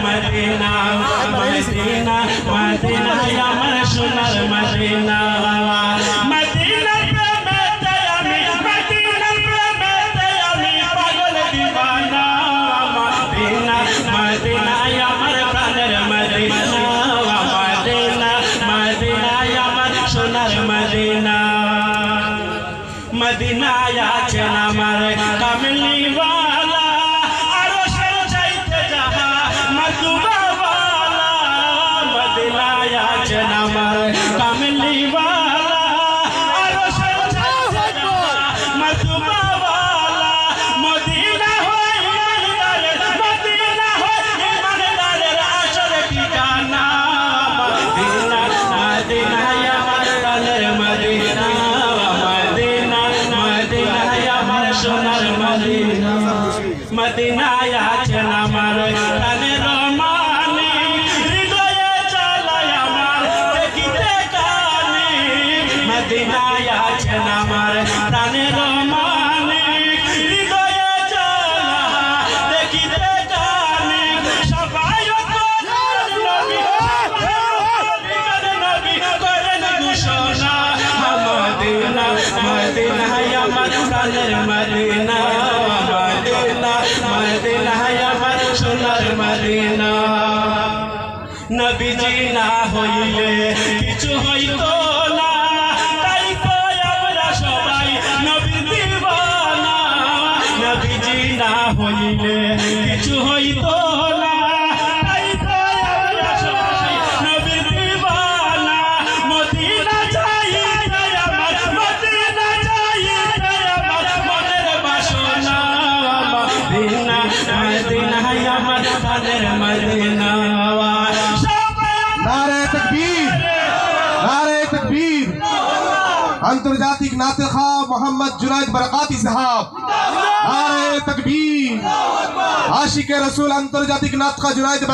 Medina Medina Medina আমার সোনার Medina Medina প্রেমেতে আমি মদিনা প্রেমেতে আমি পাগল দিওয়ানা মদিনা মদিনা আমার প্রাণের মদিনা মদিনা মদিনা আমার সোনার মদিনা মদিনায় আছেন আমার কামলি ওয়ালা আরশের চাইতে যাহা মাতুবা ওয়ালা মদিনায় আছেন আমার কামলি ওয়ালা আরশের চাইতে যাহা মাতুবা ওয়ালা মদিনা হয় ইমানদারের মদিনা হয় ইমানদারের আসল ঠিকানা মদিনা মদিনায় আমার প্রাণের মদিনা সোনার মদিনা মদিনায় আছেন আমার প্রাণের মানে হৃদয়ে জ্বালায় আমার দেখিতে কানে মদিনায় আছেন আমার প্রাণের মানে হৃদয়ে জ্বালায় দেখিতে কানে সবাই নবী নবী করেন ঘোষণা মদিনা মদিনায় আমার প্রাণের মদিনা মদিনা মদিনায় আমার সোনার মদিনা নবীজি না হইলে কিছু হইতো না তাই তো আমরা সবাই নবী দিওয়ানা নবীজি না হইলে কিছু হইতো না তাই তো আমরা সবাই নবী দিওয়ানা মদিনা যাই আমার মদিনা যাই আমার মনের বাসনা মদিনা মদিনায় আমার প্রাণের মদিনা नारे तकबीर अंतर्जातिक नाते खा मोहम्मद जुनैद बरकाती साहब नारे तकबीर आशिक रसूल अंतर्जातिक नात खा जुनैद